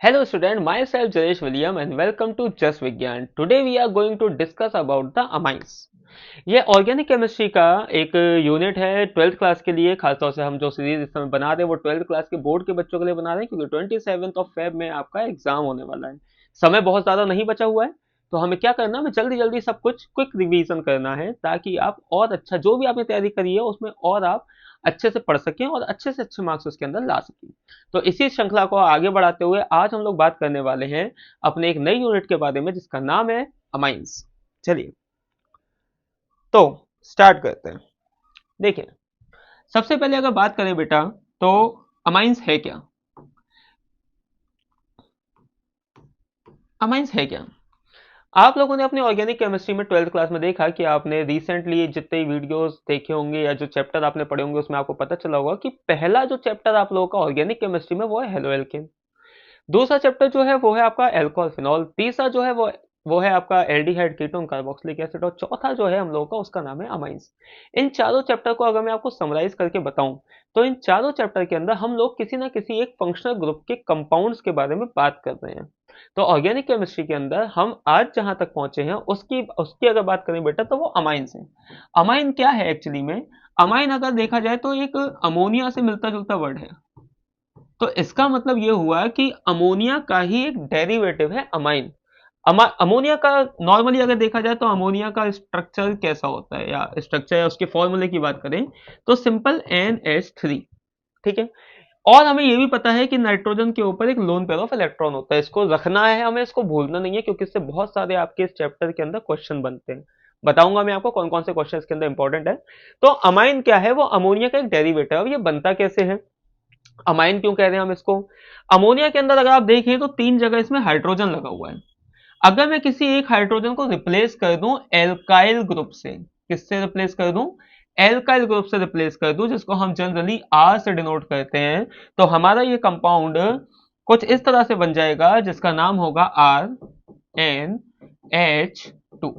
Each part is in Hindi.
Hello student, myself Jayesh William and welcome to Just Vigyan. Today we are going to discuss about the amines. ये ऑर्गेनिक केमिस्ट्री का एक यूनिट है 12th क्लास के लिए। खासतौर से हम जो सीरीज इस समय बना रहे हैं वो 12th क्लास के बोर्ड के बच्चों के लिए बना रहे हैं, क्योंकि 27 फेब में आपका एग्जाम होने वाला है। समय बहुत ज़्यादा नहीं बचा हुआ है, तो हमें क्या करना है, हमें जल्दी जल्दी सब कुछ क्विक रिवीजन करना है, ताकि आप और अच्छा जो भी आपने तैयारी करी है उसमें और आप अच्छे से पढ़ सकें और अच्छे से अच्छे मार्क्स उसके अंदर ला सकें। तो इसी श्रृंखला को आगे बढ़ाते हुए आज हम लोग बात करने वाले हैं अपने एक नई यूनिट के बारे में, जिसका नाम है अमाइंस। चलिए तो स्टार्ट करते हैं। देखिए, सबसे पहले अगर बात करें बेटा, तो अमाइंस है क्या? अमाइंस है क्या? आप लोगों ने अपनी ऑर्गेनिक केमिस्ट्री में 12th क्लास में देखा कि आपने रिसेंटली जितने वीडियोस देखे होंगे या जो चैप्टर आपने पढ़े होंगे उसमें आपको पता चला होगा कि पहला जो चैप्टर आप लोगों का ऑर्गेनिक केमिस्ट्री में वो है हेलो एल्केन। दूसरा चैप्टर जो है वो है आपका एल्कोहल फिनॉल। तीसरा जो है वो है आपका एल्डिहाइड कीटोन कार्बोक्सिलिक एसिड। और चौथा जो है हम लोगों का उसका नाम है अमाइंस। इन चारों चैप्टर को अगर मैं आपको समराइज करके बताऊं, तो इन चारों चैप्टर के अंदर हम लोग किसी ना किसी एक फंक्शनल ग्रुप के कंपाउंड्स के बारे में बात कर रहे हैं। तो ऑर्गेनिक केमिस्ट्री के अंदर हम आज जहां तक पहुंचे हैं उसकी उसकी अगर बात करें बेटा, तो वो अमाइंस है। अमाइन क्या है एक्चुअली में? अमाइन अगर देखा जाए तो एक अमोनिया से मिलता जुलता वर्ड है। तो इसका मतलब ये हुआ कि अमोनिया का ही एक डेरिवेटिव है अमाइन। अमोनिया का नॉर्मली अगर देखा जाए तो अमोनिया का स्ट्रक्चर कैसा होता है, या स्ट्रक्चर या उसके फॉर्मूले की बात करें तो सिंपल NH3। ठीक है। और हमें ये भी पता है कि नाइट्रोजन के ऊपर एक लोन पेयर ऑफ इलेक्ट्रॉन होता है। इसको रखना है, हमें इसको भूलना नहीं है, क्योंकि इससे बहुत सारे आपके इस चैप्टर के अंदर क्वेश्चन बनते हैं। बताऊंगा मैं आपको कौन कौन से क्वेश्चन इसके अंदर इंपॉर्टेंट है। तो अमाइन क्या है? वो अमोनिया का एक डेरिवेटिव है। अब ये बनता कैसे है, अमाइन क्यों कह रहे हैं हम इसको? अमोनिया के अंदर अगर आप देखें तो तीन जगह इसमें हाइड्रोजन लगा हुआ है। अगर मैं किसी एक हाइड्रोजन को रिप्लेस कर दूं एल्काइल ग्रुप से, किससे रिप्लेस कर दूं? एल्काइल ग्रुप से रिप्लेस कर दूं, जिसको हम जनरली आर से डिनोट करते हैं, तो हमारा ये कंपाउंड कुछ इस तरह से बन जाएगा, जिसका नाम होगा RNH2।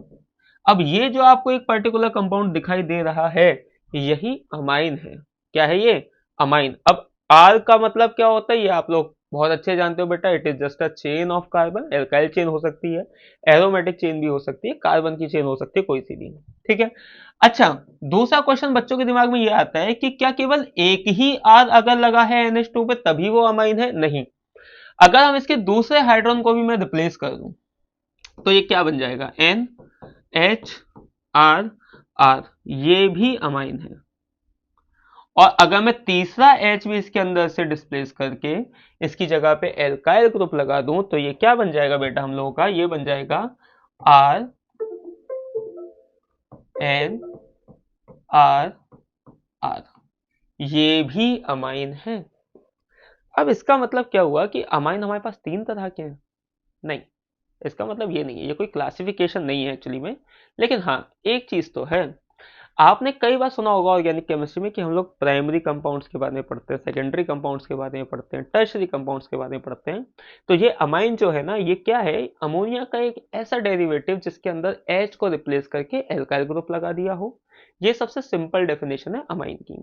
अब ये जो आपको एक पर्टिकुलर कंपाउंड दिखाई दे रहा है, यही अमाइन है। क्या है ये? अमाइन। अब आर का मतलब क्या होता है ये आप लोग बहुत अच्छे जानते हो बेटा। It is just a chain of carbon. Alkyl chain हो सकती है, एरोमेटिक चेन भी हो सकती है, कार्बन की चेन हो सकती है, कोई सी भी। ठीक है। अच्छा, दूसरा क्वेश्चन बच्चों के दिमाग में ये आता है कि क्या केवल एक ही आर अगर लगा है NH2 पे तभी वो अमाइन है? नहीं। अगर हम इसके दूसरे हाइड्रोजन को भी मैं रिप्लेस कर दूं, तो ये क्या बन जाएगा? NHRR। ये भी अमाइन है। और अगर मैं तीसरा H भी इसके अंदर से डिस्प्लेस करके इसकी जगह पे एल्काइल ग्रुप लगा दूं, तो ये क्या बन जाएगा बेटा हम लोगों का? ये बन जाएगा RNR। ये भी अमाइन है। अब इसका मतलब क्या हुआ कि अमाइन हमारे पास तीन तरह के हैं? नहीं, इसका मतलब ये नहीं है, ये कोई क्लासिफिकेशन नहीं है एक्चुअली में। लेकिन हाँ, एक चीज तो है, आपने कई बार सुना होगा ऑर्गेनिक केमिस्ट्री में कि हम लोग प्राइमरी कंपाउंड्स के बारे में पढ़ते हैं, सेकेंडरी कंपाउंड्स के बारे में पढ़ते हैं, टर्शरी कंपाउंड्स के बारे में पढ़ते हैं। तो ये अमाइन जो है ना, ये क्या है? अमोनिया का एक ऐसा डेरिवेटिव जिसके अंदर H को रिप्लेस करके एल्काइल ग्रुप लगा दिया हो। ये सबसे सिंपल डेफिनेशन है अमाइन की।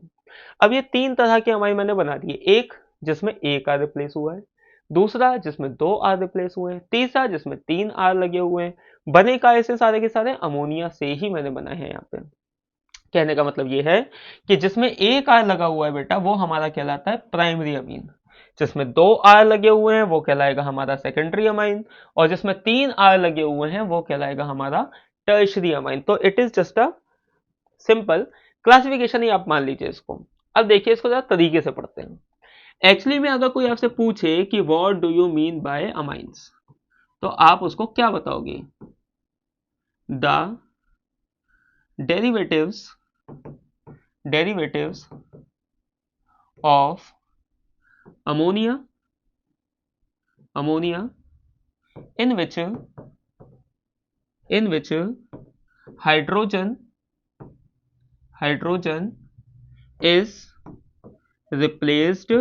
अब ये तीन तरह के अमाइन मैंने बना दिए। एक जिसमें एक आर रिप्लेस हुआ है, दूसरा जिसमें दो आर रिप्लेस हुए हैं, तीसरा जिसमें तीन आर लगे हुए हैं। बने का ऐसे सारे के सारे अमोनिया से ही मैंने बनाए हैं यहाँ पे। कहने का मतलब ये है कि जिसमें एक आर लगा हुआ है बेटा, वो हमारा कहलाता है प्राइमरी अमीन। जिसमें दो आर लगे हुए हैं वो कहलाएगा हमारा सेकेंडरी अमाइन। और जिसमें तीन आर लगे हुए हैं वो कहलाएगा हमारा टर्शरी अमाइन। तो it is just a simple classification ही आप मान लीजिए इसको। अब देखिए, इसको जरा तरीके से पढ़ते हैं। एक्चुअली में अगर कोई आपसे पूछे कि what do you mean by amines, तो आप उसको क्या बताओगे? The derivatives derivatives of ammonia ammonia in which hydrogen hydrogen is replaced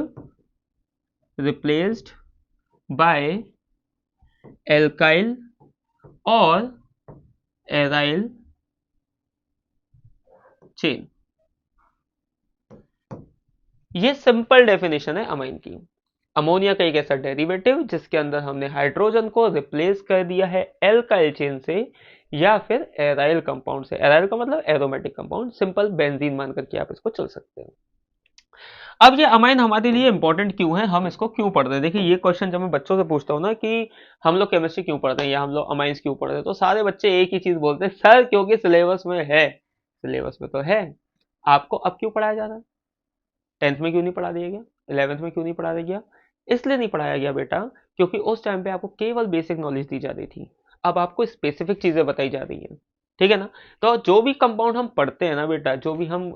by alkyl or aryl chain। ये सिंपल डेफिनेशन है अमाइन की। अमोनिया का एक ऐसा डेरिवेटिव जिसके अंदर हमने हाइड्रोजन को रिप्लेस कर दिया है एल्काइल चेन से या फिर एराइल कंपाउंड से। एराइल का मतलब एरोमेटिक कंपाउंड, सिंपल बेंजीन मान करके आप इसको चल सकते हैं। अब ये अमाइन हमारे लिए इंपॉर्टेंट क्यों है, हम इसको क्यों पढ़ रहे हैं? देखिए ये क्वेश्चन जब मैं बच्चों से पूछता हूँ ना कि हम लोग केमिस्ट्री क्यों पढ़ते हैं या हम लोग अमाइंस क्यों पढ़ रहे हैं, तो सारे बच्चे एक ही चीज बोलते हैं, सर क्योंकि सिलेबस में है। सिलेबस में तो है, आपको अब क्यों पढ़ाया जा रहा है? 10th में क्यों नहीं पढ़ा दिया गया? 11th में क्यों नहीं पढ़ाया गया? इसलिए नहीं पढ़ाया गया बेटा क्योंकि उस टाइम पे आपको केवल बेसिक नॉलेज दी जा रही थी, अब आपको स्पेसिफिक चीजें बताई जा रही हैं, ठीक है ना? तो जो भी कंपाउंड हम पढ़ते हैं ना बेटा, जो भी हम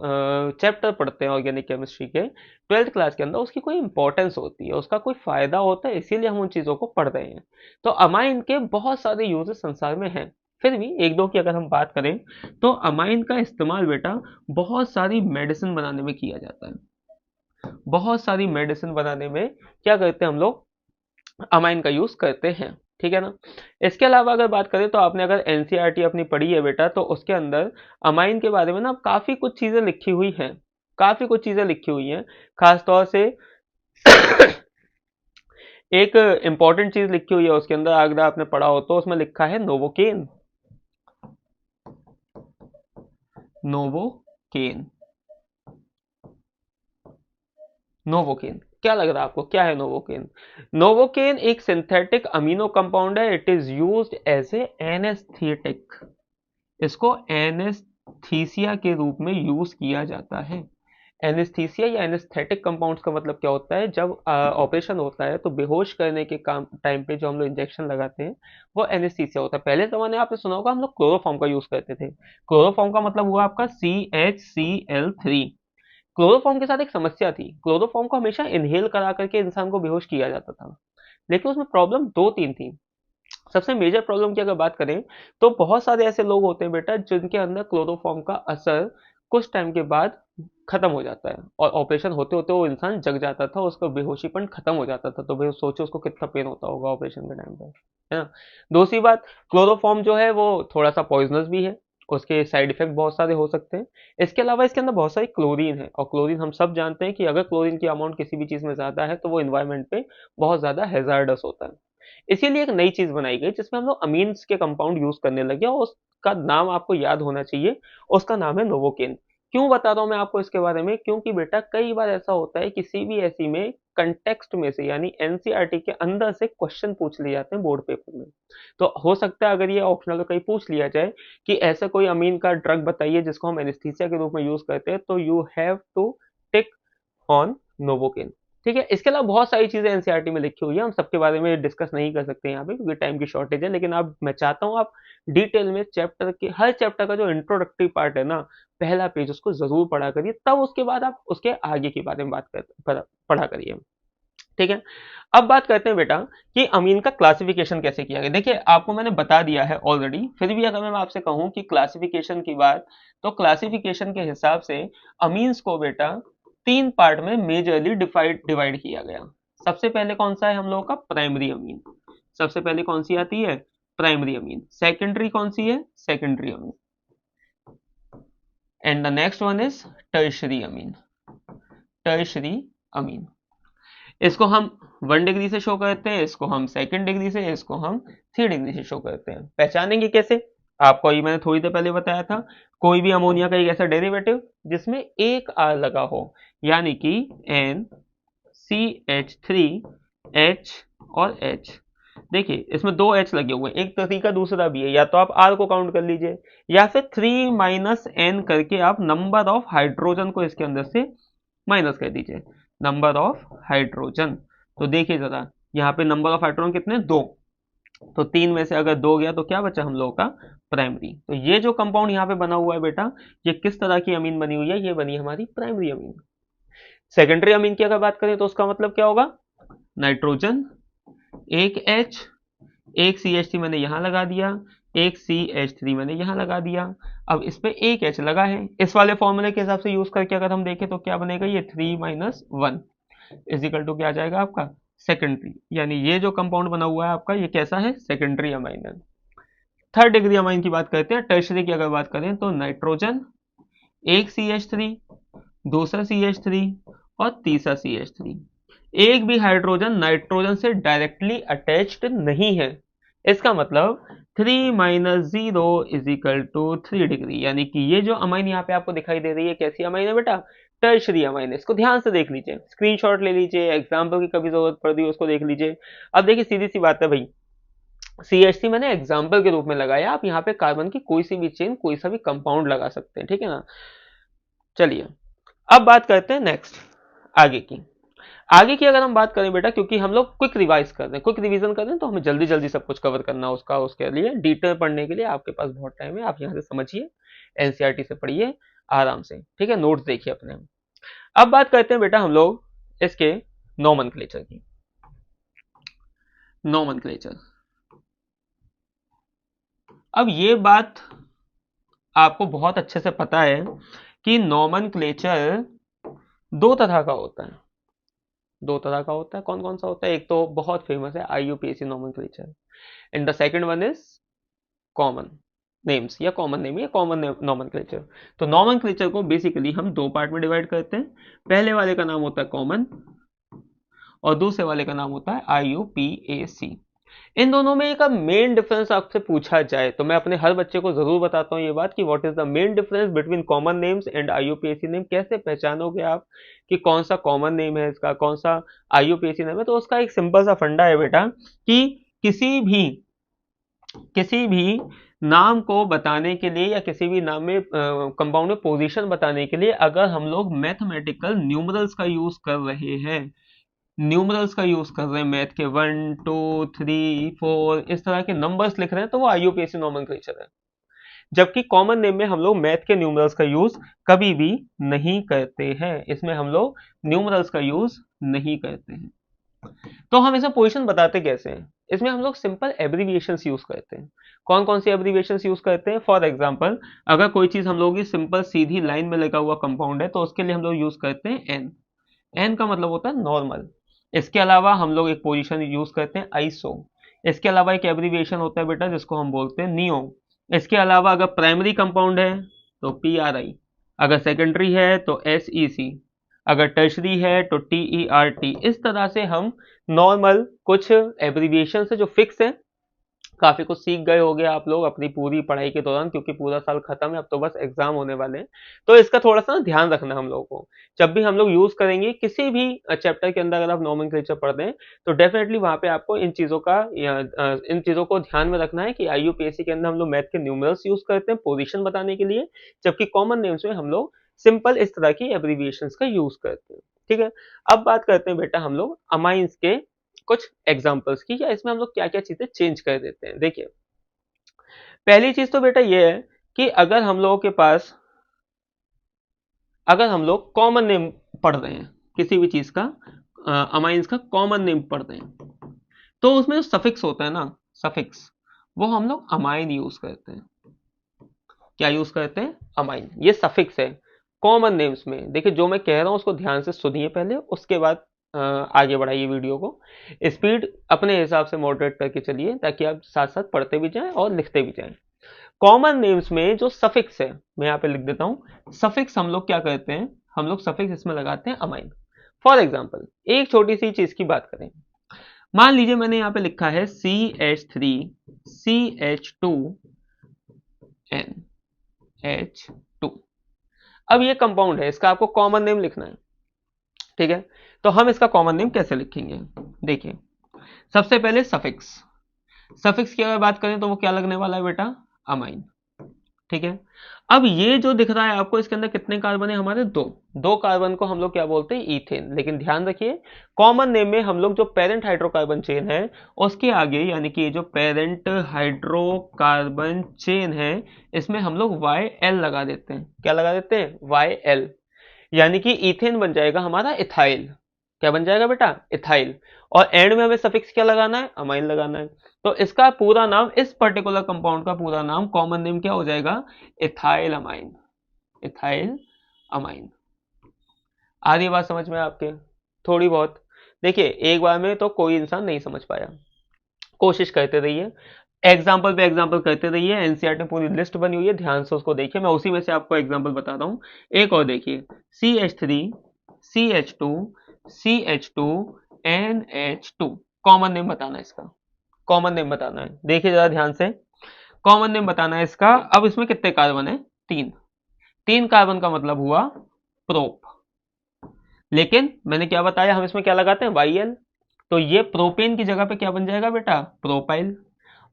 चैप्टर पढ़ते हैं ऑर्गेनिक केमिस्ट्री के 12th क्लास के अंदर, उसकी कोई इंपॉर्टेंस होती है, उसका कोई फायदा होता है, इसीलिए हम उन चीजों को पढ़ रहे हैं। तो अमाइन के बहुत सारे यूजेस संसार में हैं, फिर भी एक दो की अगर हम बात करें तो अमाइन का इस्तेमाल बेटा बहुत सारी मेडिसिन बनाने में किया जाता है। बहुत सारी मेडिसिन बनाने में क्या करते हैं हम लोग, अमाइन का यूज करते हैं, ठीक है ना? इसके अलावा अगर बात करें तो आपने अगर एनसीईआरटी अपनी पढ़ी है बेटा, तो उसके अंदर अमाइन के बारे में ना काफी कुछ चीजें लिखी हुई हैं, काफी कुछ चीजें लिखी हुई हैं। खासतौर से एक इंपॉर्टेंट चीज लिखी हुई है उसके अंदर, अगर आपने पढ़ा हो तो, उसमें लिखा है नोवोकेन। नोवोकेन, नोवोकेन क्या लग रहा है आपको, क्या है नोवोकेन? नोवोकेन एक सिंथेटिक अमीनो कंपाउंड है, it is used as a anaesthetic, इसको एनेस्थीसिया के रूप में यूज किया जाता है। एनेस्थीसिया या एनेस्थेटिक कंपाउंड्स का मतलब क्या होता है, जब ऑपरेशन होता है तो बेहोश करने के काम टाइम पे जो हम लोग इंजेक्शन लगाते हैं वो एनेस्थीसिया होता है। पहले जमाने में आपने सुना होगा हम लोग क्लोरोफॉर्म का यूज करते थे। क्लोरोफॉर्म का मतलब हुआ आपका CHCl3। क्लोरोफॉर्म के साथ एक समस्या थी, क्लोरोफॉर्म को हमेशा इनहेल करा करके इंसान को बेहोश किया जाता था, लेकिन उसमें प्रॉब्लम दो तीन थी। सबसे मेजर प्रॉब्लम की अगर बात करें तो बहुत सारे ऐसे लोग होते हैं बेटा जिनके अंदर क्लोरोफॉर्म का असर कुछ टाइम के बाद खत्म हो जाता है, और ऑपरेशन होते होते वो इंसान जग जाता था, उसका बेहोशीपन खत्म हो जाता था। तो भाई सोचो उसको कितना पेन होता होगा ऑपरेशन के टाइम पर, है ना? दूसरी बात, क्लोरोफॉर्म जो है वो थोड़ा सा पॉइजनस भी है, उसके साइड इफेक्ट बहुत सारे हो सकते हैं। इसके अलावा इसके अंदर बहुत सारी क्लोरीन है, और क्लोरीन हम सब जानते हैं कि अगर क्लोरीन की अमाउंट किसी भी चीज में ज्यादा है तो वो इन्वायरमेंट पे बहुत ज्यादा हैजार्डस होता है। इसीलिए एक नई चीज बनाई गई जिसमें हम लोग अमीन्स के कंपाउंड यूज करने लगे, और उसका नाम आपको याद होना चाहिए, उसका नाम है नोवोकेन। क्यों बता रहा हूं मैं आपको इसके बारे में, क्योंकि बेटा कई बार ऐसा होता है कि सीबीएसई में कंटेक्स्ट में से यानी एनसीईआरटी के अंदर से क्वेश्चन पूछ लिए जाते हैं बोर्ड पेपर में। तो हो सकता है अगर ये ऑप्शनल कहीं पूछ लिया जाए कि ऐसा कोई अमीन का ड्रग बताइए जिसको हम एनेस्थीसिया के रूप में यूज करते हैं, तो you have to tick on novocaine, ठीक है? इसके अलावा बहुत सारी चीजें एनसीईआरटी में लिखी हुई है, हम सबके बारे में डिस्कस नहीं कर सकते यहाँ पे क्योंकि टाइम की शॉर्टेज है, लेकिन अब मैं चाहता हूँ आप डिटेल में चैप्टर के हर चैप्टर का जो इंट्रोडक्टरी पार्ट है ना, पहला पेज उसको जरूर पढ़ा करिए, तब उसके बाद आप उसके आगे के बारे में बात कर पढ़ा करिए, ठीक है? अब बात करते हैं बेटा कि अमीन का क्लासिफिकेशन कैसे किया गया। देखिए आपको मैंने बता दिया है ऑलरेडी, फिर भी अगर मैं आपसे कहूं कि क्लासिफिकेशन की बात, तो क्लासिफिकेशन के हिसाब से अमीन्स को बेटा तीन पार्ट में मेजरली डिवाइड किया गया। सबसे पहले कौन सा है हम लोगों का, प्राइमरी अमीन। सबसे पहले कौन सी आती है, प्राइमरी अमीन। सेकेंडरी कौन सी है, secondary amine. And the next one is tertiary Amin. Tertiary अमीन, इसको हम 1 डिग्री से शो करते हैं, इसको हम 2nd डिग्री से, इसको हम 3 डिग्री से शो करते हैं। पहचानेंगे कैसे, आपको ये मैंने थोड़ी देर पहले बताया था, कोई भी अमोनिया का एक ऐसा डेरिवेटिव जिसमें एक R लगा हो, यानी कि NCH3H और H। देखिए इसमें दो H लगे हुए हैं, एक तरीका दूसरा भी है, या तो आप R को काउंट कर लीजिए या फिर 3 - N करके आप नंबर ऑफ हाइड्रोजन को इसके अंदर से माइनस कर दीजिए, नंबर ऑफ हाइड्रोजन। तो देखिए जरा यहाँ पे नंबर ऑफ हाइड्रोजन कितने, 2, तो 3 में से अगर 2 गया तो क्या बचा हम लोगों का, प्राइमरी। तो ये जो कंपाउंड यहाँ पे बना हुआ है बेटा, ये किस तरह की अमीन बनी हुई है, ये बनी हमारी प्राइमरी अमीन। सेकेंडरी अमीन की अगर बात करें तो उसका मतलब क्या होगा, नाइट्रोजन, एक H, एक CH3 मैंने यहां लगा दिया, एक CH3 मैंने यहां लगा दिया। अब इस पे एक H लगा है, इस वाले फॉर्मूले के हिसाब से यूज करके अगर हम देखें तो क्या बनेगा, ये 3 - 1 इजिकल टू क्या आ जाएगा आपका, सेकेंडरी। यानी ये जो कंपाउंड बना हुआ है आपका, ये कैसा है, सेकेंडरी अमाइन है। 3rd डिग्री अमाइन की बात करते हैं। टर्शरी की अगर बात करें तो नाइट्रोजन, एक CH3, दूसरा CH3 और तीसरा CH3। एक भी हाइड्रोजन नाइट्रोजन से डायरेक्टली अटैच्ड नहीं है। इसका मतलब 3 minus 0 is equal to 3 degree, यानी कि ये जो अमाइन यहाँ पे आपको दिखाई दे रही है कैसी अमाइन है बेटा, टर्शरी अमाइन है। इसको ध्यान से देख लीजिए, स्क्रीनशॉट ले लीजिए, एग्जाम्पल की कभी जरूरत पड़ रही है उसको देख लीजिए। अब देखिए सीधी सी बात है भाई, CH3 मैंने एग्जाम्पल के रूप में लगाया, आप यहाँ पे कार्बन की कोई सी भी चेन, कोई सा भी कंपाउंड लगा सकते हैं, ठीक है ना। चलिए अब बात करते हैं नेक्स्ट आगे की। आगे की अगर हम बात करें बेटा, क्योंकि हम लोग क्विक रिवाइज कर रहे हैं, क्विक रिवीजन कर रहे हैं, तो हमें जल्दी जल्दी सब कुछ कवर करना उसका, उसके लिए डिटेल पढ़ने के लिए आपके पास बहुत टाइम है, आप यहाँ से समझिए, एनसीईआरटी से पढ़िए आराम से, ठीक है, नोट्स देखिए अपने। अब बात करते हैं बेटा हम लोग इसके नोमेनक्लेचर की। नोमेनक्लेचर, अब ये बात आपको बहुत अच्छे से पता है कि नोमेनक्लेचर दो तरह का होता है, दो तरह का होता है। कौन कौन सा होता है? एक तो बहुत फेमस है IUPAC nomenclature, and the second one is common names या कॉमन नेम या कॉमन नोमेनक्लेचर। तो नोमेनक्लेचर को बेसिकली हम दो पार्ट में डिवाइड करते हैं। पहले वाले का नाम होता है कॉमन और दूसरे वाले का नाम होता है IUPAC। इन दोनों में एक मेन डिफरेंस आपसे पूछा जाए तो मैं अपने हर बच्चे को जरूर बताता हूँ ये बात कि what is the main difference between common names and IUPAC name. कैसे पहचानोगे आप कि कौन सा कॉमन नेम है इसका, कौन सा IUPAC नेम है? तो उसका एक सिंपल सा फंडा है बेटा कि किसी भी नाम को बताने के लिए या किसी भी नाम में कंपाउंड में पोजीशन बताने के लिए अगर हम लोग मैथमेटिकल न्यूमरल्स का यूज कर रहे हैं, न्यूमरल्स का यूज कर रहे हैं, मैथ के 1 2 3 4 इस तरह के नंबर्स लिख रहे हैं, तो वो IUPAC नोमेनक्लेचर है। जबकि कॉमन नेम में हम लोग मैथ के न्यूमरल्स का यूज कभी भी नहीं करते हैं, इसमें हम लोग न्यूमरल्स का यूज नहीं करते हैं। तो हम इसे पोजीशन बताते कैसे हैं? इसमें हम लोग सिंपल एब्रीविएशंस यूज करते हैं। कौन कौन सी एब्रीविएशंस यूज करते हैं? फॉर एग्जांपल, अगर कोई चीज हम लोग की सिंपल सीधी लाइन में लगा हुआ कंपाउंड है तो उसके लिए हम लोग यूज करते हैं एन। एन का मतलब होता है नॉर्मल। इसके अलावा हम लोग एक पोजीशन यूज करते हैं आइसो। इसके अलावा एक एब्रीविएशन होता है बेटा जिसको हम बोलते हैं नियो। इसके अलावा अगर प्राइमरी कंपाउंड है तो PRI, अगर सेकेंडरी है तो SEC, अगर टर्शरी है तो TERT। इस तरह से हम नॉर्मल कुछ एब्रीविएशन है जो फिक्स है। काफी कुछ सीख गए होंगे आप लोग अपनी पूरी पढ़ाई के दौरान, क्योंकि पूरा साल खत्म है, अब तो बस एग्जाम होने वाले हैं। तो इसका थोड़ा सा ध्यान रखना हम लोगों को, जब भी हम लोग यूज करेंगे किसी भी चैप्टर के अंदर, अगर आप नोमेनक्लेचर पढ़ रहे हैं तो डेफिनेटली वहां पे आपको इन चीजों को ध्यान में रखना है कि IUPAC के अंदर हम लोग मैथ के न्यूमरल्स यूज करते हैं पोजीशन बताने के लिए, जबकि कॉमन नेम्स में हम लोग सिंपल इस तरह की एब्रीविएशंस का यूज करते हैं, ठीक है। अब बात करते हैं बेटा हम लोग अमाइंस के कुछ एग्जांपल्स की, या इसमें हम लोग क्या क्या चीजें चेंज कर देते हैं। देखिए पहली चीज तो बेटा ये है कि अगर हम लोगों के पास, अगर हम लोग कॉमन नेम पढ़ रहे हैं किसी भी चीज का, अमाइंस का कॉमन नेम पढ़ रहे हैं, तो उसमें जो सफिक्स होता है ना, सफिक्स, वो हम लोग अमाइन यूज करते हैं। क्या यूज करते हैं? अमाइन। ये सफिक्स है कॉमन नेम्स में। देखिए जो मैं कह रहा हूं उसको ध्यान से सुनिए पहले, उसके बाद आगे बढ़ाइए वीडियो को। स्पीड अपने हिसाब से मॉडरेट करके चलिए ताकि आप साथ साथ पढ़ते भी जाएं और लिखते भी जाएं। कॉमन नेम्स में जो सफिक्स है, मैं यहाँ पे लिख देता हूं, सफिक्स हम लोग क्या करते हैं, हम लोग सफिक्स इसमें लगाते हैं अमाइन। फॉर एग्जाम्पल एक छोटी सी चीज की बात करें, मान लीजिए मैंने यहाँ पे लिखा है CH3CH2NH2। अब ये कंपाउंड है, इसका आपको कॉमन नेम लिखना है, ठीक है। तो हम इसका कॉमन नेम कैसे लिखेंगे? देखिए सबसे पहले सफिक्स, सफिक्स की अगर बात करें तो वो क्या लगने वाला है बेटा? अमाइन, ठीक है। अब ये जो दिख रहा है आपको, इसके अंदर कितने कार्बन है हमारे? दो कार्बन को हम लोग क्या बोलते हैं? ईथेन। लेकिन ध्यान रखिए कॉमन नेम में हम लोग जो पेरेंट हाइड्रोकार्बन चेन है उसके आगे, यानी कि ये जो पेरेंट हाइड्रोकार्बन चेन है, इसमें हम लोग YL लगा देते हैं। क्या लगा देते हैं? YL, यानी कि इथेन बन जाएगा हमारा इथाइल। क्या बन जाएगा बेटा? इथाइल। और एंड में हमें सफिक्स क्या लगाना है? अमाइन लगाना है। तो इसका पूरा नाम, इस पर्टिकुलर कंपाउंड का पूरा नाम, कॉमन नेम क्या हो जाएगा? Ethyl amine. Ethyl amine. आ रही बात समझ में आपके? थोड़ी बहुत। देखिए एक बार में तो कोई इंसान नहीं समझ पाया, कोशिश करते रहिए, एग्जाम्पल पे एग्जाम्पल करते रहिए। एनसीईआरटी में पूरी लिस्ट बनी हुई है, ध्यान से उसको देखिए, मैं उसी में से आपको एग्जाम्पल बता रहा हूँ। एक और देखिए, CH3 CH2 CH2 NH2 common name बताना है इसका, कॉमन नेम बताना है। देखिए जरा ध्यान से, कॉमन नेम बताना है इसका। अब इसमें कितने कार्बन है? 3। 3 कार्बन का मतलब हुआ प्रोप। लेकिन मैंने क्या बताया, हम इसमें क्या लगाते हैं? YL। तो ये प्रोपेन की जगह पे क्या बन जाएगा बेटा? प्रोपाइल।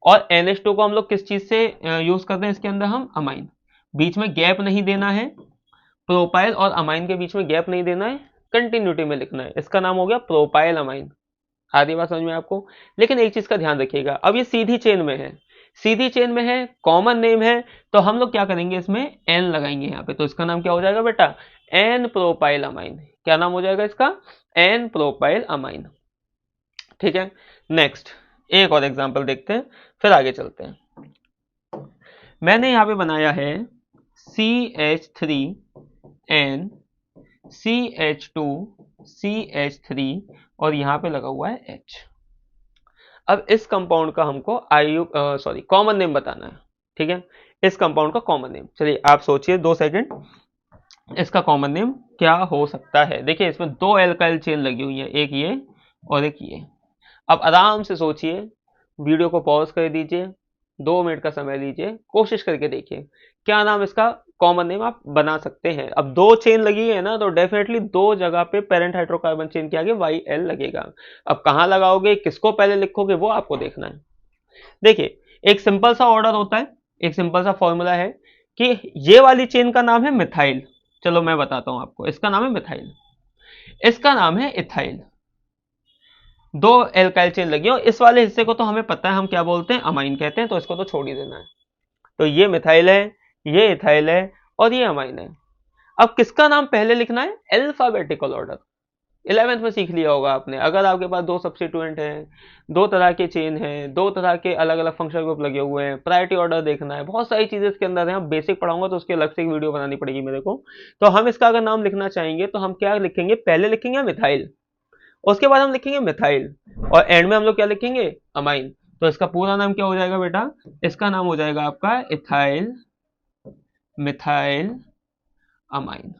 और NH2 को हम लोग किस चीज से यूज करते हैं इसके अंदर? हम अमाइन। बीच में गैप नहीं देना है, प्रोपाइल और अमाइन के बीच में गैप नहीं देना है, कंटिन्यूटी में लिखना है। इसका नाम हो गया प्रोपाइल अमाइन। आधी बात समझ में आपको? लेकिन एक चीज का ध्यान रखिएगा, अब ये सीधी चेन में है, सीधी चेन में है, कॉमन नेम है, तो हम लोग क्या करेंगे? इसमें एन लगाएंगे यहाँ पे। तो इसका नाम क्या हो जाएगा बेटा? N propyl amine. क्या नाम हो जाएगा इसका? N propyl amine. ठीक है, नेक्स्ट एक और एग्जांपल देखते हैं, फिर आगे चलते हैं। मैंने यहाँ पे बनाया है CH3N CH2 CH3 और यहाँ पे लगा हुआ है H। अब इस कंपाउंड का हमको कॉमन नेम बताना है। ठीक है, इस कंपाउंड का कॉमन नेम, चलिए आप सोचिए 2 सेकंड, इसका कॉमन नेम क्या हो सकता है? देखिए इसमें 2 एल्काइल चेन लगी हुई है, एक ये और एक ये। अब आराम से सोचिए, वीडियो को पॉज कर दीजिए, 2 मिनट का समय लीजिए, कोशिश करके देखिए क्या नाम इसका कॉमन नेम आप बना सकते हैं। अब 2 चेन लगी है ना, तो डेफिनेटली 2 जगह पे पेरेंट हाइड्रोकार्बन चेन के आगे YL लगेगा। अब कहां लगाओगे, किसको पहले लिखोगे, वो आपको देखना है। देखिए एक सिंपल सा ऑर्डर होता है, एक सिंपल सा फॉर्मूला है कि ये वाली चेन का नाम है मिथाइल। चलो मैं बताता हूं आपको, इसका नाम है मिथाइल, इसका नाम है इथाइल। 2 एल्काइल चेन लगी और इस वाले हिस्से को तो हमें पता है हम क्या बोलते हैं, अमाइन कहते हैं, तो इसको तो छोड़ ही देना है। तो ये मिथाइल है, ये इथाइल है और ये अमाइन है। अब किसका नाम पहले लिखना है? Alphabetical order. 11th में सीख लिया होगा आपने। अगर आपके पास 2 सब्स्टिट्यूएंट हैं, 2 तरह के चेन हैं, 2 तरह के अलग अलग फंक्शनल ग्रुप लगे हुए हैं, प्रायोरिटी ऑर्डर देखना है, बहुत सारी चीजें इसके अंदर है। बेसिक पढ़ाऊंगा तो उसके अलग से एक वीडियो बनानी पड़ेगी मेरे को। तो हम इसका अगर नाम लिखना चाहेंगे तो हम क्या लिखेंगे? पहले लिखेंगे मिथाइल, उसके बाद हम लिखेंगे मिथाइल, और एंड में हम लोग क्या लिखेंगे? अमाइन। तो इसका पूरा नाम क्या हो जाएगा बेटा? इसका नाम हो जाएगा आपका इथाइल मिथाइल अमाइन।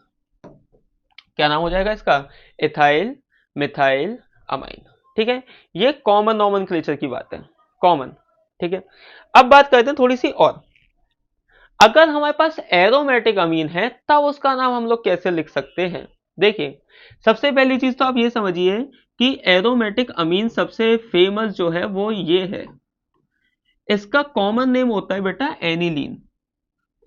क्या नाम हो जाएगा इसका? Ethyl methyl amine. ठीक है, ये कॉमन नॉमेनक्लेचर की बात है, कॉमन। ठीक है, अब बात करते हैं थोड़ी सी और। अगर हमारे पास एरोमेटिक अमीन है तब उसका नाम हम लोग कैसे लिख सकते हैं? देखिए सबसे पहली चीज तो आप ये समझिए कि एरोमेटिक अमीन सबसे फेमस जो है वो ये है, इसका कॉमन नेम होता है बेटा एनिलीन।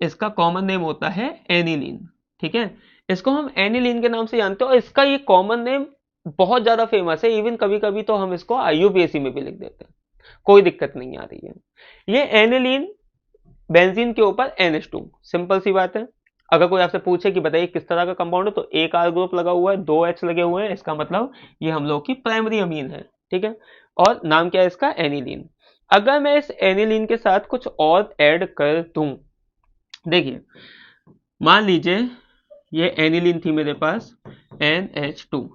इसका कॉमन नेम होता है एनिलीन। ठीक है, इसको हम एनिलीन के नाम से जानते हैं और इसका ये कॉमन नेम बहुत ज्यादा फेमस है। इवन कभी कभी तो हम इसको IUPAC में भी लिख देते हैं, कोई दिक्कत नहीं आ रही है। ये एनिलीन बेंजीन के ऊपर NH2, सिंपल सी बात है। अगर कोई आपसे पूछे कि बताइए किस तरह का कंपाउंड है, तो एक R ग्रुप लगा हुआ है, 2 H लगे हुए हैं, इसका मतलब ये हम लोग की प्राइमरी अमीन है। ठीक है, और नाम क्या है इसका? एनिलीन। अगर मैं इस एनिलीन के साथ कुछ और ऐड कर दूं, देखिए मान लीजिए ये एनिलीन थी मेरे पास NH2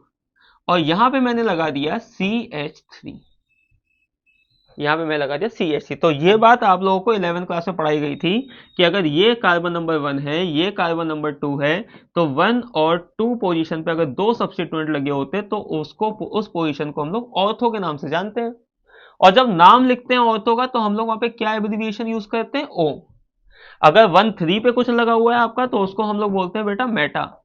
और यहां पे मैंने लगा दिया CH3, यहां पे मैं लगा दिया CH3। तो ये बात आप लोगों को 11th क्लास में पढ़ाई गई थी कि अगर ये कार्बन नंबर 1 है, ये कार्बन नंबर 2 है, तो 1 और 2 पोजीशन पे अगर 2 सब्स्टिट्यूएंट लगे होते तो उसको, उस पोजीशन को हम लोग ऑर्थो के नाम से जानते हैं। और जब नाम लिखते हैं ऑर्थो का तो हम लोग वहां पे क्या एब्रिविएशन यूज करते हैं? O। अगर 1-3 पे कुछ लगा हुआ है आपका तो उसको हम लोग बोलते हैं बेटा मेटा,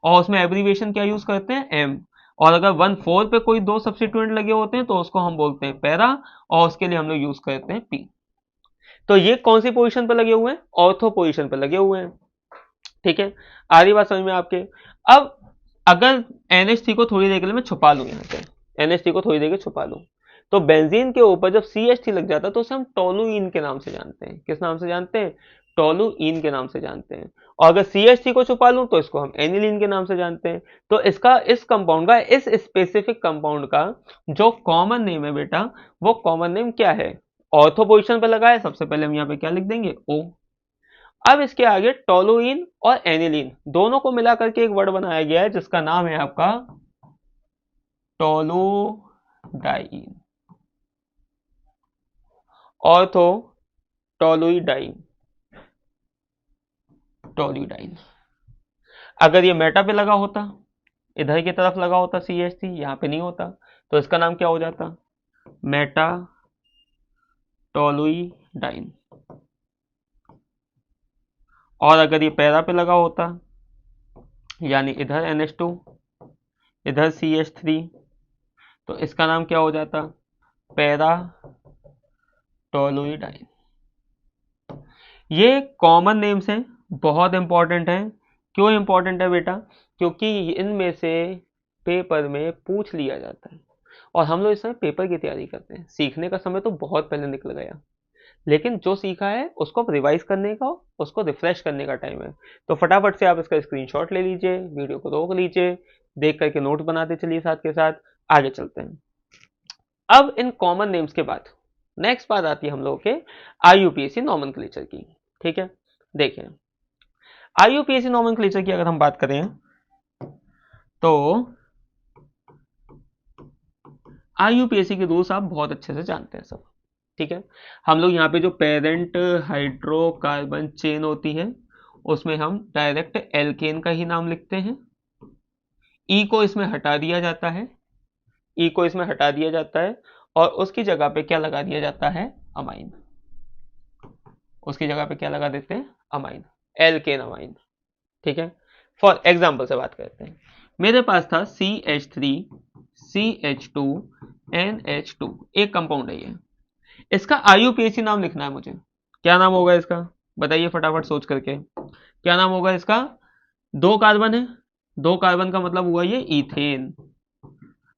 और उसमें एब्रिविएशन क्या यूज करते हैं? M। और अगर 1-4 पे कोई 2 सब्स्टिट्यूएंट लगे होते हैं तो उसको हम बोलते हैं पैरा, और उसके लिए हम लोग यूज करते हैं P। तो ये कौन सी पोजीशन पे लगे हुए हैं? ऑर्थो पोजीशन पे लगे हुए हैं। ठीक है, आधी बात समझ में आपके? अब अगर NH3 को थोड़ी देर के लिए मैं छुपा लूं, यहाँ पे NH3 को थोड़ी देर के छुपा लूं, तो बेंजीन के ऊपर जब CH3 लग जाता है तो उसे हम टोलुइन के नाम से जानते हैं। किस नाम से जानते हैं? टोलुइन के नाम से जानते हैं। और अगर CH3 को छुपा लूं तो इसको हम एनिलीन के नाम से जानते हैं। तो इसका, इस कंपाउंड का, इस स्पेसिफिक कंपाउंड का जो कॉमन नेम है बेटा, वो कॉमन नेम क्या है? ऑर्थो पोजीशन पे लगा है, सबसे पहले हम यहाँ पे क्या लिख देंगे? O। अब इसके आगे टोलुइन और एनिलीन दोनों को मिलाकर के एक वर्ड बनाया गया है जिसका नाम है आपका टोलुडाइन, ऑर्थो टोलुइडाइन, टोलुइडाइन। अगर ये मेटा पे लगा होता, इधर की तरफ लगा होता CH3, यहाँ पे नहीं होता, तो इसका नाम क्या हो जाता, मेटाटोलुइडाइन। और अगर ये पैरा पे लगा होता, यानी इधर NH2 इधर CH3, तो इसका नाम क्या हो जाता, पैराटोलुइडाइन। ये कॉमन नेम्स हैं, बहुत इंपॉर्टेंट हैं। क्यों इंपॉर्टेंट है बेटा, क्योंकि इनमें से पेपर में पूछ लिया जाता है, और हम लोग इस समय पेपर की तैयारी करते हैं। सीखने का समय तो बहुत पहले निकल गया, लेकिन जो सीखा है उसको रिवाइज करने का, उसको रिफ्रेश करने का टाइम है। तो फटाफट से आप इसका स्क्रीनशॉट ले लीजिए, वीडियो को रोक लीजिए, देख करके नोट बनाते चलिए, साथ के साथ आगे चलते हैं। अब इन कॉमन नेम्स के बाद नेक्स्ट बात आती है हम लोगों के IUPAC नॉमेनक्लेचर की। ठीक है, देखिए IUPAC नॉमेनक्लेचर की अगर हम बात करें तो IUPAC के रूल्स आप बहुत अच्छे से जानते हैं सब। ठीक है, हम लोग यहाँ पे जो पेरेंट हाइड्रोकार्बन चेन होती है उसमें हम डायरेक्ट एल्केन का ही नाम लिखते हैं। ई को इसमें हटा दिया जाता है, ई को इसमें हटा दिया जाता है, और उसकी जगह पे क्या लगा दिया जाता है, अमाइन। उसकी जगह पे क्या लगा देते हैं, अमाइन, एल्केन अमाइन। ठीक है, फॉर एग्जाम्पल से बात करते हैं। मेरे पास था CH3 CH2 NH2, एक कंपाउंड है ये। इसका IUPAC नाम लिखना है मुझे। क्या नाम होगा इसका, बताइए फटाफट सोच करके, क्या नाम होगा इसका। 2 कार्बन है, 2 कार्बन का मतलब हुआ ये इथेन।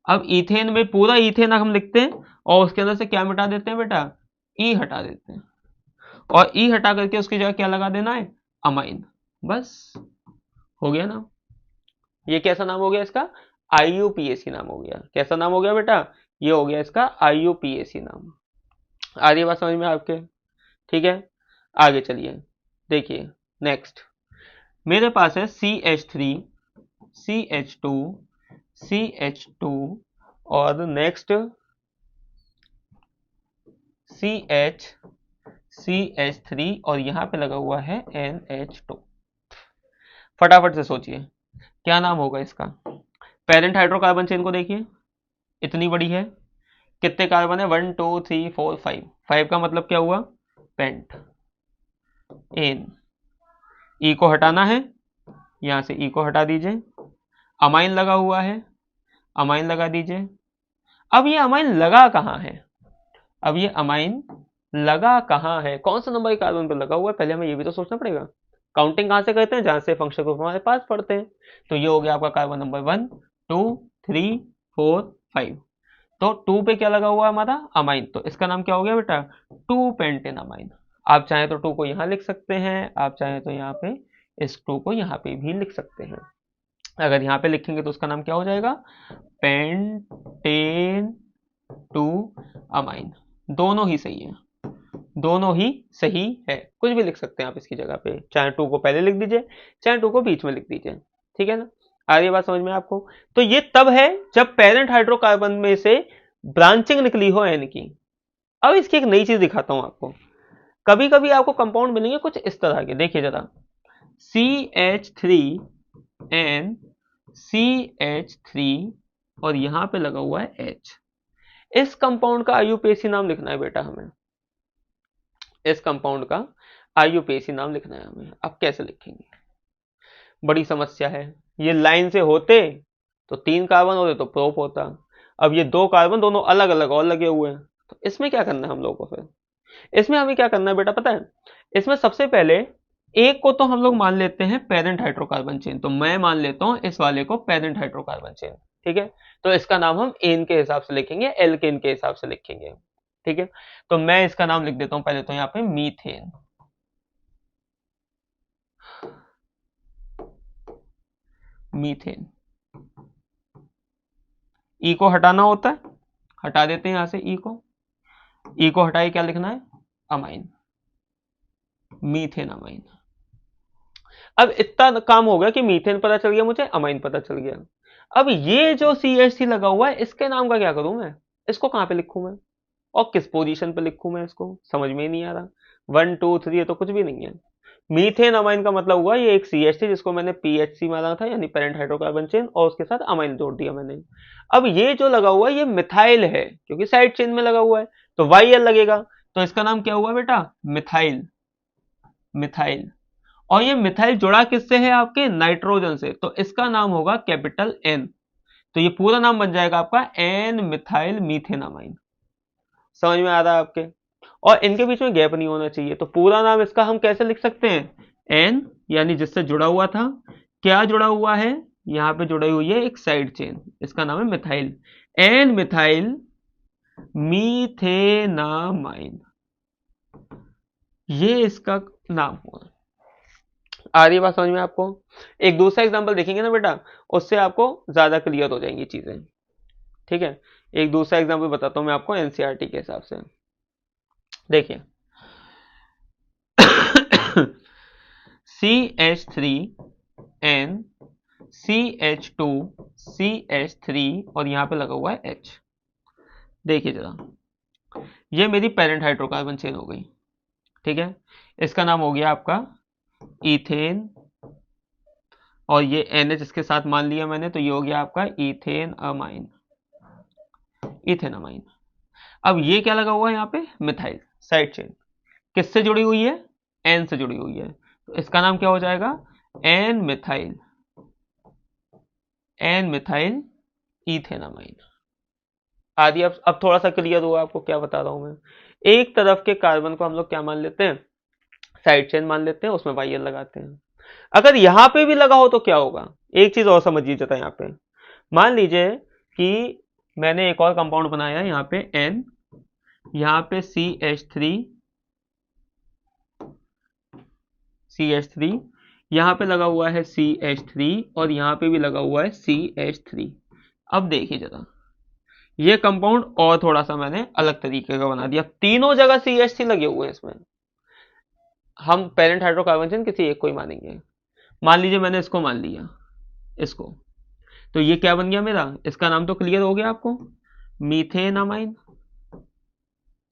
अब इथेन में पूरा इथेन हम लिखते हैं, और उसके अंदर से क्या मिटा देते हैं बेटा, ई हटा देते हैं, और ई हटा करके उसकी जगह क्या लगा देना है, अमाइन। बस हो गया ना। ये कैसा नाम हो गया इसका, IUPAC नाम हो गया। कैसा नाम हो गया बेटा, ये हो गया इसका IUPAC नाम। आ रही बात समझ में आपके। ठीक है, आगे चलिए, देखिए नेक्स्ट मेरे पास है CH3 CH2 CH2 और नेक्स्ट CH3 और यहां पे लगा हुआ है NH2। फटाफट से सोचिए क्या नाम होगा इसका। पेरेंट हाइड्रोकार्बन चेन को देखिए, इतनी बड़ी है, कितने कार्बन है, 1 2 3 4 5। 5 का मतलब क्या हुआ, पेंट एन। ई को हटाना है, यहां से ई को हटा दीजिए, अमाइन लगा हुआ है, अमाइन लगा दीजिए। अब ये अमाइन लगा कहां है, अब ये अमाइन लगा कहां है, कौन सा नंबर के कार्बन पर लगा हुआ है, पहले हमें ये भी तो सोचना पड़ेगा। काउंटिंग कहां से करते हैं, जहां से फंक्शन ग्रुप हमारे पास पढ़ते हैं। तो ये हो गया आपका कार्बन नंबर 1 2 3 4 5। तो 2 पे क्या लगा हुआ है हमारा, अमाइन, तो इसका नाम क्या हो गया बेटा, 2 पेंटेन अमाइन। आप चाहें तो 2 को यहां लिख सकते हैं, आप चाहें तो यहाँ पे इस 2 को यहाँ पे भी लिख सकते हैं। अगर यहाँ पे लिखेंगे तो उसका नाम क्या हो जाएगा, पेंटेन 2 अमाइन। दोनों ही सही है, दोनों ही सही है, कुछ भी लिख सकते हैं आप इसकी जगह पे, चाहे 2 को पहले लिख दीजिए, चाहे 2 को बीच में लिख दीजिए। ठीक है ना, आ रही बात समझ में आपको। तो ये तब है जब पेरेंट हाइड्रोकार्बन में से ब्रांचिंग निकली हो एन की। अब इसकी एक नई चीज दिखाता हूं आपको। कभी कभी आपको कंपाउंड मिलेंगे कुछ इस तरह के, देखिए जरा, CH3N CH3 और यहां पे लगा हुआ है H। इस कंपाउंड का IUPAC नाम लिखना है बेटा हमें, इस कंपाउंड का IUPAC नाम लिखना है हमें। अब कैसे लिखेंगे, बड़ी समस्या है। ये लाइन से होते तो 3 कार्बन होते तो प्रोप होता, अब ये 2 कार्बन दोनों अलग अलग और लगे हुए हैं, तो इसमें क्या करना है हम लोगों को फिर, इसमें हमें क्या करना है बेटा पता है। इसमें सबसे पहले एक को तो हम लोग मान लेते हैं पेरेंट हाइड्रोकार्बन चेन, तो मैं मान लेता हूं इस वाले को पेरेंट हाइड्रोकार्बन चेन। ठीक है, तो इसका नाम हम एन के हिसाब से लिखेंगे, एल्केन के हिसाब से लिखेंगे। ठीक है, तो मैं इसका नाम लिख देता हूं पहले तो यहाँ पे मीथेन। मीथेन, ई को हटाना होता है, हटा देते हैं यहां से ई को, ई को हटाए क्या लिखना है, अमाइन, मीथेन अमाइन। अब इतना काम हो गया कि मीथेन पता चल गया मुझे, अमाइन पता चल गया। अब ये जो CH3 लगा हुआ है इसके नाम का क्या करूं मैं, इसको कहां पे लिखूं मैं, और किस पोजीशन पे लिखूं मैं, इसको समझ में ही नहीं आ रहा। 1 2 3 ये तो कुछ भी नहीं है। मीथेन अमाइन का मतलब हुआ ये एक CH थी जिसको मैंने PHC माना था, यानी पेरेंट हाइड्रोकार्बन चेन, और उसके साथ अमाइन जोड़ दिया मैंने। अब ये जो लगा हुआ है ये मिथाइल है, क्योंकि साइड चेन में लगा हुआ है, तो YL लगेगा, तो इसका नाम क्या हुआ बेटा, मिथाइल। मिथाइल। और ये मिथाइल जुड़ा किससे है, आपके नाइट्रोजन से, तो इसका नाम होगा कैपिटल N। तो ये पूरा नाम बन जाएगा आपका N मिथाइल मीथेनामाइन। समझ में आ रहा है आपके? और इनके बीच में गैप नहीं होना चाहिए, तो पूरा नाम इसका हम कैसे लिख सकते हैं, N, यानी जिससे जुड़ा हुआ था, क्या जुड़ा हुआ है, यहां पे जुड़ी हुई है एक साइड चेन, इसका नाम है मिथाइल, N मिथाइल मीथेनामाइन, ये इसका नाम हुआ। आ रही बात समझ में आपको? एक दूसरा एग्जांपल देखेंगे ना बेटा, उससे आपको ज्यादा क्लियर हो जाएंगी चीजें। ठीक है, एक दूसरा एग्जांपल बताता हूं मैं आपको एनसीईआरटी के हिसाब से। देखिए CH3N CH2CH3 और यहां पे लगा हुआ है H। देखिए जरा, ये मेरी पेरेंट हाइड्रोकार्बन चेन हो गई। ठीक है, इसका नाम हो गया आपका इथेन, और ये NH इसके साथ मान लिया मैंने, तो ये हो गया आपका इथेन अमाइन, इथेन अमाइन। अब ये क्या लगा हुआ है यहाँ पे, मिथाइल साइड चेन, किससे जुड़ी हुई है, N से जुड़ी हुई है, तो इसका नाम क्या हो जाएगा, N methyl, N methyl ethanamine. आदि अब थोड़ा सा क्लियर हुआ आपको क्या बता रहा हूं मैं। एक तरफ के कार्बन को हम लोग क्या मान लेते हैं, साइड चेन मान लेते हैं, उसमें YL लगाते हैं। अगर यहां पे भी लगा हो तो क्या होगा, एक चीज और समझिए जरा। यहाँ पे मान लीजिए कि मैंने एक और कंपाउंड बनाया, यहाँ पे N, यहाँ पे CH3, यहाँ पे लगा हुआ है CH3, और यहाँ पे भी लगा हुआ है CH3। अब देखिए जरा, ये कंपाउंड और थोड़ा सा मैंने अलग तरीके का बना दिया, तीनों जगह CH3 लगे हुए हैं इसमें। हम पेरेंट हाइड्रोकार्बन चेन किसी एक को ही मानेंगे। मान लीजिए मैंने इसको मान लिया, इसको, तो ये क्या बन गया मेरा, इसका नाम तो क्लियर हो गया आपको, मीथेनामाइन।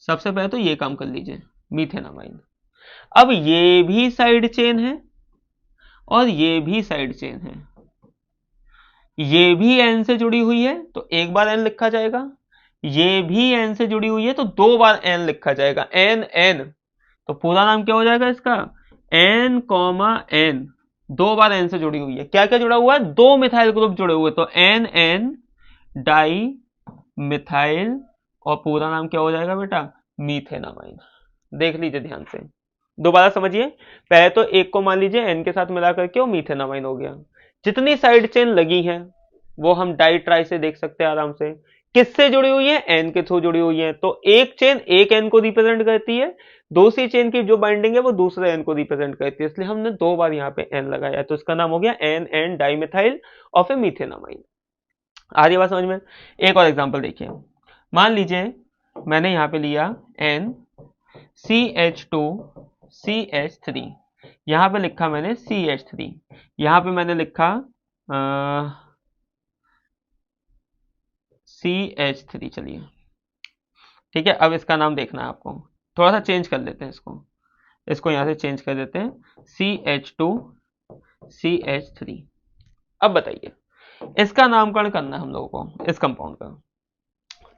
सबसे पहले तो ये काम कर लीजिए, मीथेनामाइन। अब ये भी साइड चेन है और ये भी साइड चेन है, ये भी N से जुड़ी हुई है तो एक बार N लिखा जाएगा, ये भी N से जुड़ी हुई है तो दो बार N लिखा जाएगा, N N। तो पूरा नाम क्या हो जाएगा इसका, N N, दो बार N से जुड़ी हुई है, क्या क्या जुड़ा हुआ है, दो मिथाइल ग्रुप जुड़े हुए, तो N N डाई मिथाइल, और पूरा नाम क्या हो जाएगा बेटा, मीथेनामाइन। देख लीजिए ध्यान से, दोबारा समझिए। पहले तो एक को मान लीजिए N के साथ मिला करके वो मीथेनामाइन हो गया। जितनी साइड चेन लगी है वो हम डाई ट्राई से देख सकते हैं आराम से, किससे जुड़ी हुई है, N के थ्रू जुड़ी हुई है, तो एक चेन एक N को रिप्रेजेंट करती है, दूसरी चेन की जो बाइंडिंग है वो दूसरे N को रिप्रेजेंट करती है, इसलिए हमने दो बार यहाँ पे N लगाया, तो इसका नाम हो गया N N डाइमिथाइल और फिर मीथेनामाइन। आ रही बात समझ में? एक और एग्जांपल देखिए, मान लीजिए मैंने यहाँ पे लिया N CH2 CH3, यहां पे लिखा मैंने CH3, यहां पे मैंने लिखा CH3, चलिए ठीक है। अब इसका नाम देखना है आपको, थोड़ा सा चेंज कर लेते हैं इसको, इसको यहां से चेंज कर देते हैं, CH2 CH3। अब बताइए इसका नामकरण करना है हम लोगों को, इस कंपाउंड का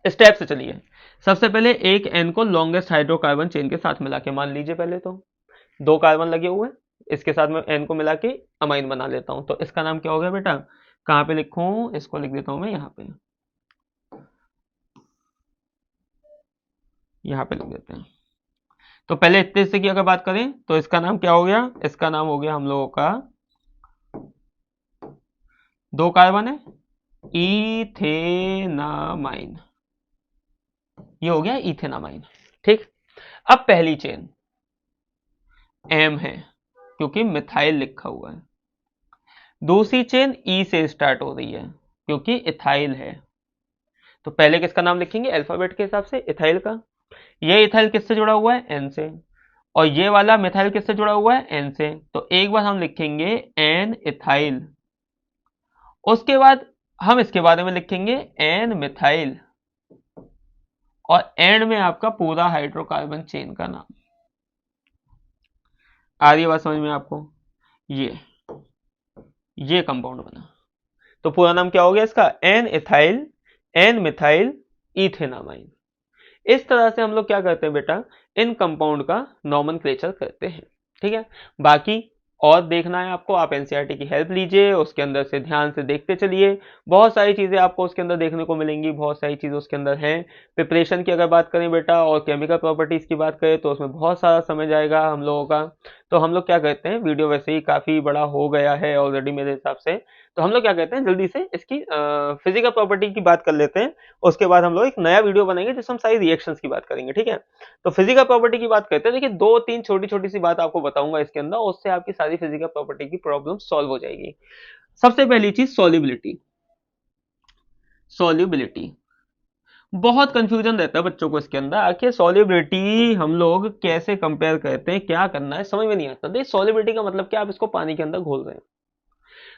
स्टेप से चलिए। सबसे पहले एक N को लॉन्गेस्ट हाइड्रोकार्बन चेन के साथ मिला के मान लीजिए, पहले तो दो कार्बन लगे हुए, इसके साथ मैं N को मिला के अमाइन बना लेता हूं, तो इसका नाम क्या हो गया बेटा, कहां पे लिखूं, इसको लिख देता हूं मैं यहां पे, यहां पे लिख देते हैं। तो पहले इतने से की अगर बात करें तो इसका नाम क्या हो गया, इसका नाम हो गया हम लोगों का, दो कार्बन है, इथेनामाइन, ये हो गया इथेनामाइन। ठीक, अब पहली चेन M है क्योंकि मिथाइल लिखा हुआ है, दूसरी चेन E से स्टार्ट हो रही है क्योंकि इथाइल है, तो पहले किसका नाम लिखेंगे अल्फाबेट के हिसाब से, इथाइल का। ये इथाइल किससे जुड़ा हुआ है, N से, और ये वाला मिथाइल किससे जुड़ा हुआ है, N से, तो एक बार हम लिखेंगे N इथाइल, उसके बाद हम इसके बारे में लिखेंगे N मिथाइल, और एंड में आपका पूरा हाइड्रोकार्बन चेन का नाम। आ रही है बात समझ में आपको? ये कंपाउंड बना, तो पूरा नाम क्या हो गया इसका? N ethyl N methyl ethanamine. इस तरह से हम लोग क्या करते हैं बेटा, इन कंपाउंड का नॉमेनक्लेचर करते हैं। ठीक है, बाकी और देखना है आपको, आप एनसीईआरटी की हेल्प लीजिए, उसके अंदर से ध्यान से देखते चलिए, बहुत सारी चीजें आपको उसके अंदर देखने को मिलेंगी, बहुत सारी चीजें उसके अंदर हैं। प्रिपरेशन की अगर बात करें बेटा और केमिकल प्रॉपर्टीज की बात करें तो उसमें बहुत सारा समय जाएगा हम लोगों का। तो हम लोग क्या करते हैं, वीडियो वैसे ही काफी बड़ा हो गया है ऑलरेडी मेरे हिसाब से, तो हम लोग क्या करते हैं जल्दी से इसकी फिजिकल प्रॉपर्टी की बात कर लेते हैं, उसके बाद हम लोग एक नया वीडियो बनाएंगे जिसमें हम सारी रिएक्शंस की बात करेंगे। ठीक है, तो फिजिकल प्रॉपर्टी की बात करते हैं। देखिए दो तीन छोटी छोटी सी बात आपको बताऊंगा इसके अंदर, उससे आपकी सारी फिजिकल प्रॉपर्टी की प्रॉब्लम सॉल्व हो जाएगी। सबसे पहली चीज सॉल्युबिलिटी। सॉल्युबिलिटी बहुत कंफ्यूजन रहता है बच्चों को इसके अंदर, आखिर सॉल्युबिलिटी हम लोग कैसे कंपेयर करते हैं, क्या करना है समझ में नहीं आता। देखिए सॉल्युबिलिटी का मतलब क्या, आप इसको पानी के अंदर घोल रहे हैं।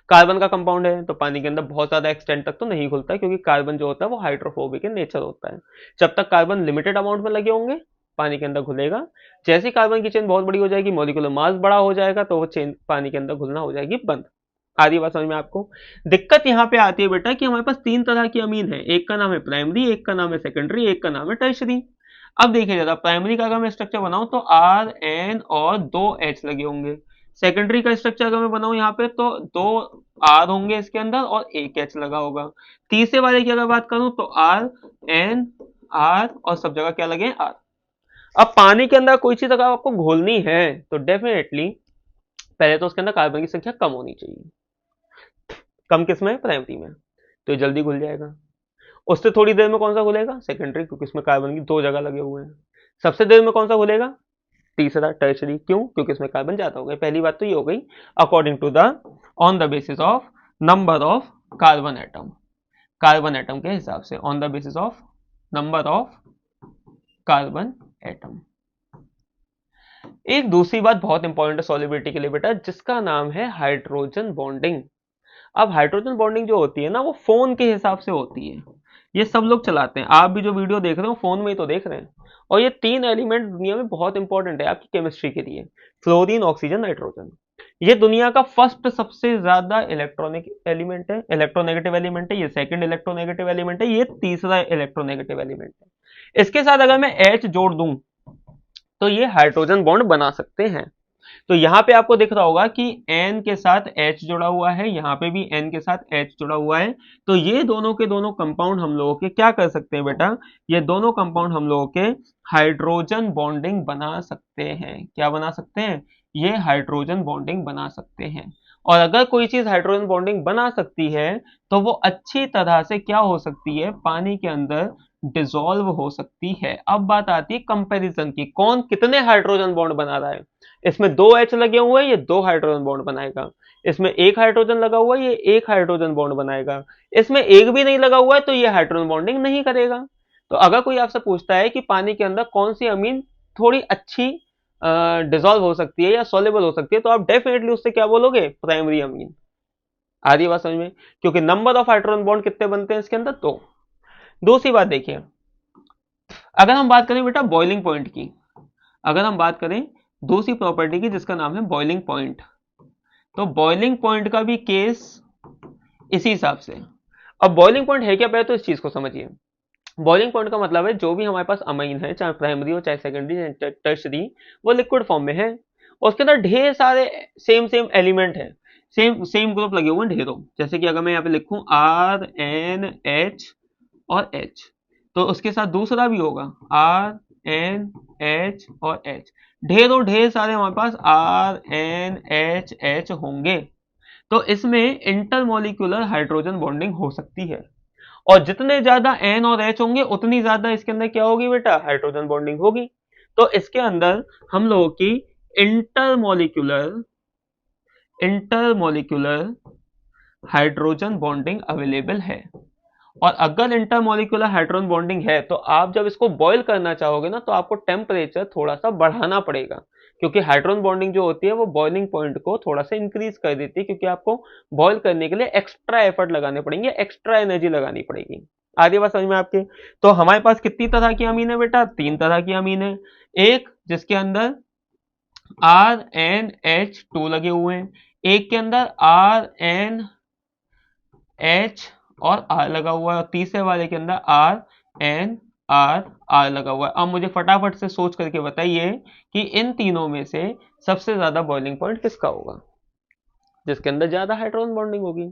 कार्बन का कंपाउंड है तो पानी के अंदर बहुत ज्यादा एक्सटेंट तक तो नहीं घुलता है, क्योंकि कार्बन जो होता है वो हाइड्रोफोबिक इन नेचर होता है। जब तक कार्बन लिमिटेड अमाउंट में लगे होंगे पानी के अंदर घुलेगा, जैसे ही कार्बन की चेन बहुत बड़ी हो जाएगी, मॉलिक्यूलर मास बड़ा हो जाएगा, तो वो चेन पानी के अंदर घुलना हो जाएगी बंद। आधी बात समझ में आपको? दिक्कत यहाँ पे आती है बेटा कि हमारे पास तीन तरह की अमीन है, एक का नाम है प्राइमरी, एक का नाम है सेकेंडरी, एक का नाम है टर्शरी। अब देखिए जरा, प्राइमरी का अगर मैं स्ट्रक्चर बनाऊं तो आर एन और दो एच लगे होंगे। सेकेंडरी का स्ट्रक्चर अगर मैं बनाऊं यहाँ पे तो दो आर होंगे इसके अंदर और एक एच लगा होगा। तीसरे वाले की अगर बात करूं तो आर एन आर और सब जगह क्या लगे, आर। अब पानी के अंदर कोई चीज अगर आपको घोलनी है तो डेफिनेटली पहले तो उसके अंदर कार्बन की संख्या कम होनी चाहिए। कम किसमें? प्राइमरी में, तो ये जल्दी घुल जाएगा। उससे थोड़ी देर में कौन सा घुलेगा? सेकेंडरी, क्योंकि इसमें कार्बन की दो जगह लगे हुए हैं। सबसे देर में कौन सा घुलेगा? तीसरा टर्शरी। क्यों? क्योंकि इसमें कार्बन ज्यादा हो गए। पहली बात तो ये हो गई according to the on the basis of number of carbon atom, carbon atom के हिसाब से, on the basis of number of carbon atom. एक दूसरी बात बहुत इंपॉर्टेंट है सॉल्युबिलिटी के लिए बेटा, जिसका नाम है हाइड्रोजन बॉन्डिंग। अब हाइड्रोजन बॉन्डिंग जो होती है ना, वो फोन के हिसाब से होती है। ये सब लोग चलाते हैं, आप भी जो वीडियो देख रहे हो फोन में ही तो देख रहे हैं। और ये तीन एलिमेंट दुनिया में बहुत इंपॉर्टेंट है आपकी केमिस्ट्री के लिए, फ्लोरीन ऑक्सीजन नाइट्रोजन। ये दुनिया का फर्स्ट सबसे ज्यादा इलेक्ट्रॉनिक एलिमेंट है, इलेक्ट्रोनेगेटिव एलिमेंट है। ये सेकंड इलेक्ट्रोनेगेटिव एलिमेंट है, ये तीसरा इलेक्ट्रोनेगेटिव एलिमेंट है। इसके साथ अगर मैं H जोड़ दूं तो ये हाइड्रोजन बॉन्ड बना सकते हैं। तो यहाँ पे आपको दिख रहा होगा कि N के साथ H जुड़ा हुआ है, यहाँ पे भी N के साथ H जुड़ा हुआ है। तो ये दोनों के दोनों कंपाउंड हम लोगों के क्या कर सकते हैं बेटा, ये दोनों कंपाउंड हम लोगों के हाइड्रोजन बॉन्डिंग बना सकते हैं। क्या बना सकते हैं? ये हाइड्रोजन बॉन्डिंग बना सकते हैं। और अगर कोई चीज हाइड्रोजन बॉन्डिंग बना सकती है तो वो अच्छी तरह से क्या हो सकती है, पानी के अंदर डिसॉल्व हो सकती है। अब बात आती है कंपैरिजन की, कौन कितने हाइड्रोजन बॉन्ड बना रहा है। इसमें दो एच लगे हुए हैं, ये दो हाइड्रोजन बॉन्ड बनाएगा। इसमें एक हाइड्रोजन लगा हुआ है, ये एक हाइड्रोजन बॉन्ड बनाएगा। इसमें एक भी नहीं लगा हुआ है तो ये हाइड्रोजन बॉन्डिंग नहीं करेगा। तो अगर कोई आपसे पूछता है कि पानी के अंदर कौन सी अमीन थोड़ी अच्छी डिसॉल्व हो सकती है या सोलेबल हो सकती है, तो आप डेफिनेटली उससे क्या बोलोगे? Primary amine. आ रही बात समझ में? क्योंकि नंबर ऑफ हाइड्रोजन बॉन्ड कितने बनते हैं इसके अंदर? दो। दूसरी बात देखिए, अगर हम बात करें बेटा बॉइलिंग पॉइंट की, अगर हम बात करें दूसरी प्रॉपर्टी की जिसका नाम है बॉइलिंग पॉइंट, तो बॉइलिंग पॉइंट का भी केस इसी हिसाब से। अब बॉइलिंग पॉइंट है क्या, पहले तो इस चीज को समझिए। बॉइलिंग पॉइंट का मतलब है जो भी हमारे पास अमीन है, चाहे प्राइमरी हो चाहे सेकेंडरी चाहे टर्शरी, वो लिक्विड फॉर्म में है और उसके अंदर ढेर सारे सेम सेम एलिमेंट है, सेम सेम ग्रुप लगे हुए हैं ढेरों। जैसे कि अगर मैं यहाँ पे लिखूं RNH और H, तो उसके साथ दूसरा भी होगा RNH और H। ढेरों ढेर सारे हमारे पास RNHH होंगे। तो इसमें इंटरमोलिकुलर हाइड्रोजन बॉन्डिंग हो सकती है, और जितने ज्यादा N और H होंगे उतनी ज्यादा इसके अंदर क्या होगी बेटा? हाइड्रोजन बॉन्डिंग होगी। तो इसके अंदर हम लोगों की intermolecular intermolecular hydrogen bonding available है। और अगर इंटरमोलिकुलर हाइड्रोजन बॉन्डिंग है तो आप जब इसको बॉयल करना चाहोगे ना, तो आपको टेम्परेचर थोड़ा सा बढ़ाना पड़ेगा, क्योंकि हाइड्रोजन बॉन्डिंग जो होती है वो बॉइलिंग पॉइंट को थोड़ा सा इंक्रीज कर देती है, क्योंकि आपको बॉयल करने के लिए एक्स्ट्रा एफर्ट लगाने पड़ेंगे, एक्स्ट्रा एनर्जी लगानी पड़ेगी। आगे बात समझ में आपके? तो हमारे पास कितनी तरह की अमीन है बेटा? तीन तरह की अमीन है। एक जिसके अंदर RNH2 लगे हुए हैं, एक के अंदर RNH और R लगा हुआ है, और तीसरे वाले के अंदर RNR लगा हुआ है। अब मुझे फटाफट से सोच करके बताइए कि इन तीनों में से सबसे ज्यादा बॉइलिंग पॉइंट किसका होगा, जिसके अंदर ज्यादा हाइड्रोजन बॉन्डिंग होगी।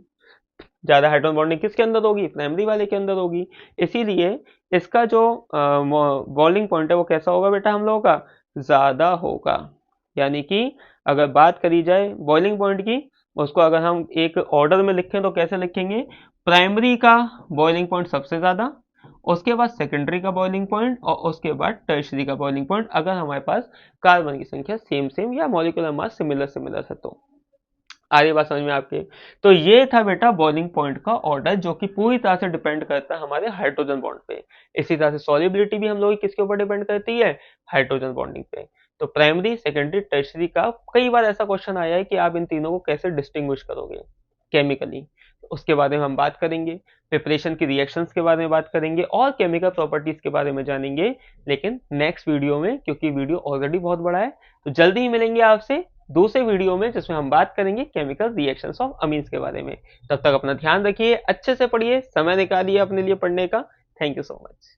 ज्यादा हाइड्रोजन बॉन्डिंग किसके अंदर होगी, प्राइमरी वाले के अंदर होगी। इसीलिए इसका जो बॉइलिंग पॉइंट है वो कैसा होगा बेटा हम लोगों का, ज्यादा होगा। यानी कि अगर बात करी जाए बॉइलिंग पॉइंट की, उसको अगर हम एक ऑर्डर में लिखें तो कैसे लिखेंगे, प्राइमरी का बॉइलिंग पॉइंट सबसे ज्यादा, उसके बाद सेकेंडरी का बॉइलिंग पॉइंट, और उसके बाद टर्शरी का बॉइलिंग पॉइंट, अगर हमारे पास कार्बन की संख्या सेम सेम या मॉलिक्यूलर मास सिमिलर सिमिलर है तो। आ रही बात समझ में आपके। तो ये था बेटा बॉइलिंग पॉइंट का ऑर्डर, जो कि पूरी तरह से डिपेंड करता है हमारे हाइड्रोजन बॉन्ड पे। इसी तरह से सॉल्युबिलिटी भी हम लोग की किसके ऊपर डिपेंड करती है, हाइड्रोजन बॉन्डिंग पे। तो प्राइमरी सेकेंडरी टर्शरी का कई बार ऐसा क्वेश्चन आया है कि आप इन तीनों को कैसे डिस्टिंग्विश करोगे केमिकली, उसके बारे में हम बात करेंगे। प्रिपरेशन की रिएक्शंस के बारे में बात करेंगे और केमिकल प्रॉपर्टीज के बारे में जानेंगे, लेकिन नेक्स्ट वीडियो में, क्योंकि वीडियो ऑलरेडी बहुत बड़ा है। तो जल्दी ही मिलेंगे आपसे दूसरे वीडियो में, जिसमें हम बात करेंगे केमिकल रिएक्शंस ऑफ अमीन्स के बारे में। तब तक अपना ध्यान रखिए, अच्छे से पढ़िए, समय निकालिए अपने लिए पढ़ने का। Thank you so much.